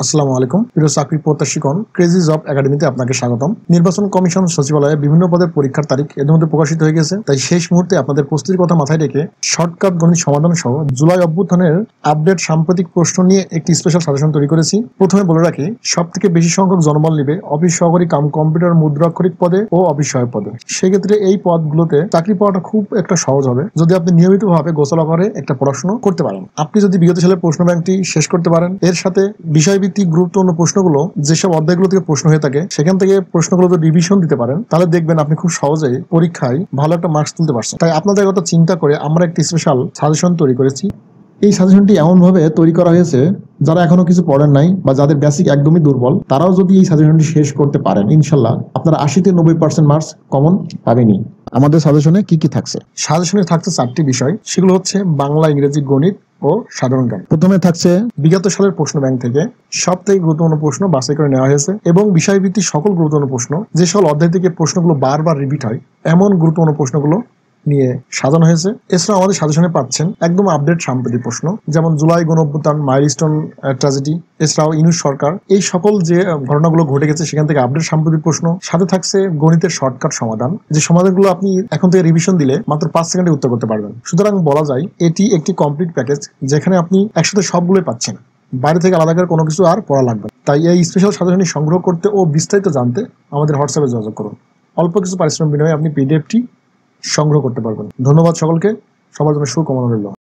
আসসালামু আলাইকুম প্রিয় চাকরি প্রত্যাশীগণ, ক্রেজি জব একাডেমিতে আপনাকে স্বাগতম। নির্বাচন কমিশন সচিবালয়ে বিভিন্ন পদের পরীক্ষার তারিখ এর মধ্যে প্রকাশিত হয়ে গেছে। তাই শেষ মুহূর্তে আপনাদের প্রস্তুতির কথা মাথায় রেখে শর্টকাট গণিত সমাধান সহ জুলাই অভ্যুত্থানের আপডেট সাম্প্রতিক প্রশ্ন নিয়ে একটি স্পেশাল সাজেশন তৈরি করেছি। প্রথমে বলে রাখি, সব থেকে বেশি সংখ্যক জনবল নিবে অফিস সহকারী কাম কম্পিউটার মুদ্রাক্ষরিক পদে ও অফিস সহায়ক পদে। সেক্ষেত্রে এই পদগুলোতে চাকরি পাওয়াটা খুব একটা সহজ হবে যদি আপনি নিয়মিতভাবে গোছালো করে একটা পড়াশোনা করতে পারেন। আপনি যদি বিগত সালের প্রশ্ন ব্যাংকটি শেষ করতে পারেন, এর সাথে বিষয়ভিত্তিক গুরুত্বপূর্ণ প্রশ্নগুলো যেসব অধ্যায়গুলো থেকে প্রশ্ন হয়ে থাকে সেখান থেকে প্রশ্নগুলো রিভিশন দিতে পারেন, তাহলে দেখবেন আপনি খুব সহজেই পরীক্ষায় ভালো একটা মার্কস তুলতে পারছেন। তাই আপনাদের কথা চিন্তা করে আমরা একটি স্পেশাল সাজেশন তৈরি করেছি। এই সাজেশনটি এমনভাবে তৈরি করা হয়েছে, যারা এখনো কিছু পড়েন নাই বা যাদের বেসিক একদমই দুর্বল, তারাও যদি এই সাজেশনটি শেষ করতে পারেন, ইনশাল্লাহ আপনারা 80-90% মার্কস কমন পাবেনই। আমাদের সাজেশনে কি কি থাকছে? সাজেশনে থাকছে 4টি বিষয়, সেগুলো হচ্ছে বাংলা, ইংরেজি, গণিত ও সাধারণ জ্ঞান। প্রথমে থাকছে বিগত সালের প্রশ্ন ব্যাংক থেকে সব থেকে গুরুত্বপূর্ণ প্রশ্ন বাছাই করে নেওয়া হয়েছে এবং বিষয়ভিত্তিক সকল গুরুত্বপূর্ণ প্রশ্ন, যে সকল অধ্যায় থেকে প্রশ্নগুলো বারবার রিপিট হয় এমন গুরুত্বপূর্ণ প্রশ্নগুলো নিয়ে সাজানো হয়েছে। এছাড়াও আমাদের সাজেশনে পাচ্ছেন একদম আপডেট সাম্প্রতিক প্রশ্ন, যেমন জুলাই গণঅভ্যুত্থান, মাইলস্টোন ট্র্যাজেডি, এছাড়াও ইউনূস সরকার, এই সকল যে ঘটনাগুলো ঘটে গেছে সেখান থেকে আপডেট সাম্প্রতিক প্রশ্ন। সাথে থাকছে গণিতের শর্টকাট সমাধান, যে সমাধানগুলো আপনি এখন থেকে রিভিশন দিলে মাত্র 5 সেকেন্ডে উত্তর করতে পারবেন। সুতরাং বলা যায় এটি একটি কমপ্লিট প্যাকেজ, যেখানে আপনি একসাথে সবগুলোই পাচ্ছেন, বাইরে থেকে আলাদা করে কোনো কিছু আর পড়া লাগবে না। তাই এই স্পেশাল সাজেশনটি সংগ্রহ করতে ও বিস্তারিত জানতে আমাদের হোয়াটসঅ্যাপে যোগাযোগ করুন। অল্প কিছু পারিশ্রমিক বিনিময়ে আপনি পিডিএফটি সংগ্রহ করতে পারবেন। ধন্যবাদ সকলকে, সবার জন্য শুভকামনা রইল।